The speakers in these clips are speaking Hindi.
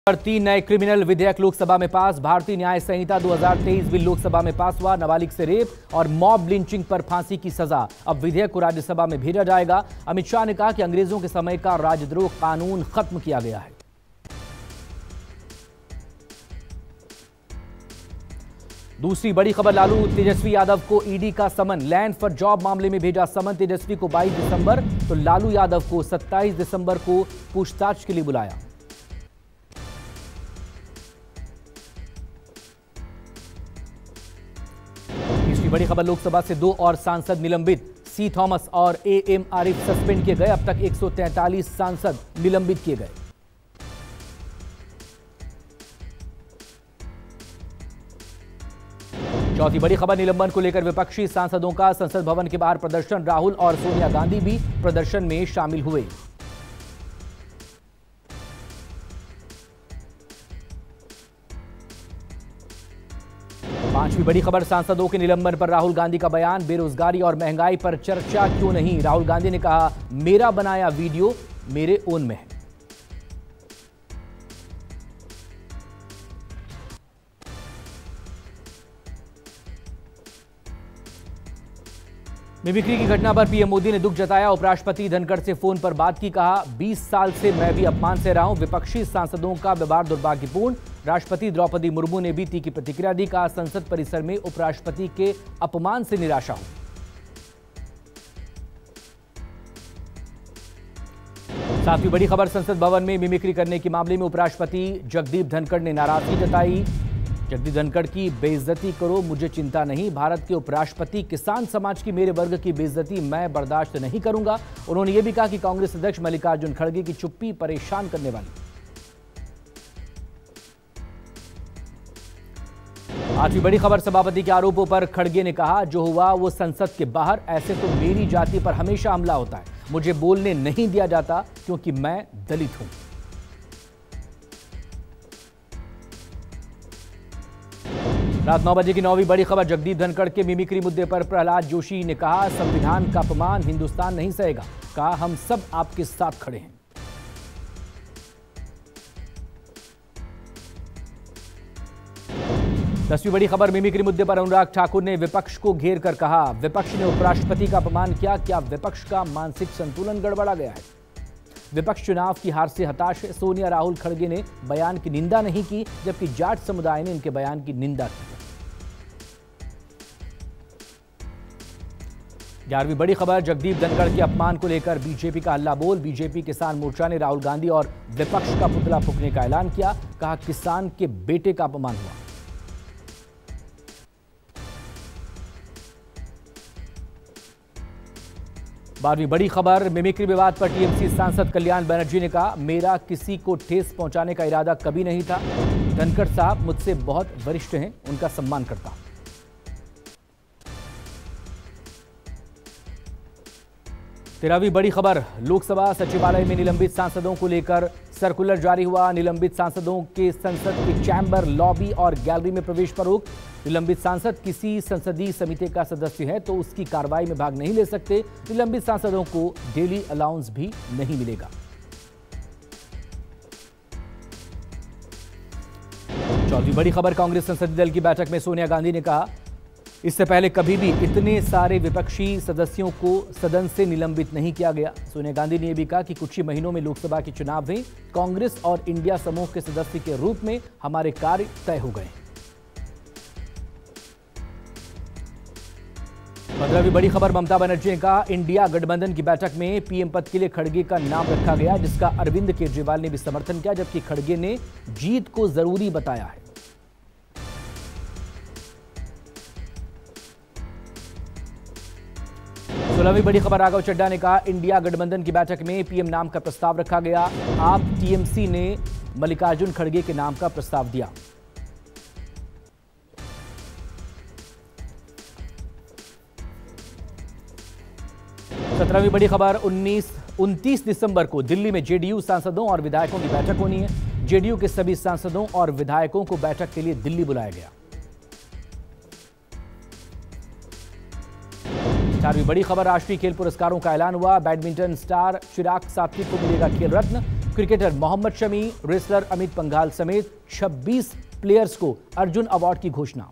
पर 3 नए क्रिमिनल विधेयक लोकसभा में पास। भारतीय न्याय संहिता 2023 बिल लोकसभा में पास हुआ। नाबालिग से रेप और मॉब लिंचिंग पर फांसी की सजा। अब विधेयक को राज्यसभा में भेजा जाएगा। अमित शाह ने कहा कि अंग्रेजों के समय का राजद्रोह कानून खत्म किया गया है। दूसरी बड़ी खबर, लालू तेजस्वी यादव को ईडी का समन। लैंड फॉर जॉब मामले में भेजा समन। तेजस्वी को 22 दिसंबर तो लालू यादव को 27 दिसंबर को पूछताछ के लिए बुलाया। तीसरी बड़ी खबर, लोकसभा से 2 और सांसद निलंबित। सी थॉमस और एएम आरिफ सस्पेंड किए गए। अब तक 143 सांसद निलंबित किए गए। चौथी बड़ी खबर, निलंबन को लेकर विपक्षी सांसदों का संसद भवन के बाहर प्रदर्शन। राहुल और सोनिया गांधी भी प्रदर्शन में शामिल हुए। पांचवी बड़ी खबर, सांसदों के निलंबन पर राहुल गांधी का बयान। बेरोजगारी और महंगाई पर चर्चा क्यों नहीं, राहुल गांधी ने कहा मेरा बनाया वीडियो मेरे ओन में है। मिमिक्री की घटना पर पीएम मोदी ने दुख जताया। उपराष्ट्रपति धनखड़ से फोन पर बात की। कहा 20 साल से मैं भी अपमान से रहा हूं। विपक्षी सांसदों का व्यवहार दुर्भाग्यपूर्ण। राष्ट्रपति द्रौपदी मुर्मू ने भी तीखी प्रतिक्रिया दी। कहा संसद परिसर में उपराष्ट्रपति के अपमान से निराशा हुई। सातवीं बड़ी खबर, संसद भवन में मिमिक्री करने के मामले में उपराष्ट्रपति जगदीप धनखड़ ने नाराजगी जताई। जगदीप धनखड़ की बेइज्जती करो, मुझे चिंता नहीं। भारत के उपराष्ट्रपति किसान समाज की मेरे वर्ग की बेइज्जती मैं बर्दाश्त नहीं करूंगा। उन्होंने यह भी कहा कि कांग्रेस अध्यक्ष मल्लिकार्जुन खड़गे की चुप्पी परेशान करने वाली। आठवीं बड़ी खबर, सभापति के आरोपों पर खड़गे ने कहा जो हुआ वो संसद के बाहर। ऐसे तो मेरी जाति पर हमेशा हमला होता है, मुझे बोलने नहीं दिया जाता क्योंकि मैं दलित हूं। रात 9 बजे की 9वीं बड़ी खबर, जगदीप धनखड़ के मिमिक्री मुद्दे पर प्रहलाद जोशी ने कहा संविधान का अपमान हिंदुस्तान नहीं सहेगा। कहा हम सब आपके साथ खड़े हैं। दसवीं बड़ी खबर, मिमिक्री मुद्दे पर अनुराग ठाकुर ने विपक्ष को घेर कर कहा विपक्ष ने उपराष्ट्रपति का अपमान किया। क्या विपक्ष का मानसिक संतुलन गड़बड़ा गया है? विपक्ष चुनाव की हार से हताश है। सोनिया राहुल खड़गे ने बयान की निंदा नहीं की, जबकि जाट समुदाय ने इनके बयान की निंदा की। 11वीं बड़ी खबर, जगदीप धनखड़ के अपमान को लेकर बीजेपी का हल्ला बोल। बीजेपी किसान मोर्चा ने राहुल गांधी और विपक्ष का पुतला फूंकने का ऐलान किया। कहा किसान के बेटे का अपमान हुआ। 12वीं बड़ी खबर, मिमिक्री विवाद पर टीएमसी सांसद कल्याण बनर्जी ने कहा मेरा किसी को ठेस पहुंचाने का इरादा कभी नहीं था। धनखड़ साहब मुझसे बहुत वरिष्ठ हैं, उनका सम्मान करता हूं। 13वीं बड़ी खबर, लोकसभा सचिवालय में निलंबित सांसदों को लेकर सर्कुलर जारी हुआ। निलंबित सांसदों के संसद के चैम्बर, लॉबी और गैलरी में प्रवेश पर रोक। निलंबित सांसद किसी संसदीय समिति का सदस्य है तो उसकी कार्रवाई में भाग नहीं ले सकते। निलंबित सांसदों को डेली अलाउंस भी नहीं मिलेगा। 14वीं बड़ी खबर, कांग्रेस संसदीय दल की बैठक में सोनिया गांधी ने कहा इससे पहले कभी भी इतने सारे विपक्षी सदस्यों को सदन से निलंबित नहीं किया गया। सोनिया गांधी ने यह भी कहा कि कुछ ही महीनों में लोकसभा के चुनाव में कांग्रेस और इंडिया समूह के सदस्य के रूप में हमारे कार्य तय हो गए। 15वीं बड़ी खबर, ममता बनर्जी ने कहा इंडिया गठबंधन की बैठक में पीएम पद के लिए खड़गे का नाम रखा गया, जिसका अरविंद केजरीवाल ने भी समर्थन किया, जबकि खड़गे ने जीत को जरूरी बताया है। 16वीं बड़ी खबर, राघव चड्ढा ने कहा इंडिया गठबंधन की बैठक में पीएम नाम का प्रस्ताव रखा गया। आप टीएमसी ने मल्लिकार्जुन खड़गे के नाम का प्रस्ताव दिया। 17वीं बड़ी खबर, 29 दिसंबर को दिल्ली में जेडीयू सांसदों और विधायकों की बैठक होनी है। जेडीयू के सभी सांसदों और विधायकों को बैठक के लिए दिल्ली बुलाया गया। 4वीं बड़ी खबर, राष्ट्रीय खेल पुरस्कारों का ऐलान हुआ। बैडमिंटन स्टार चिराग सात्विक को मिलेगा खेल रत्न। क्रिकेटर मोहम्मद शमी, रेसलर अमित पंघाल समेत 26 प्लेयर्स को अर्जुन अवार्ड की घोषणा।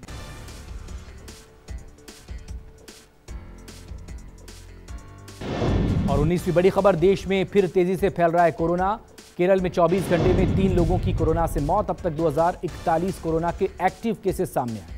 और 19वीं बड़ी खबर, देश में फिर तेजी से फैल रहा है कोरोना। केरल में 24 घंटे में 3 लोगों की कोरोना से मौत। अब तक 2041 कोरोना के एक्टिव केसेस सामने आए।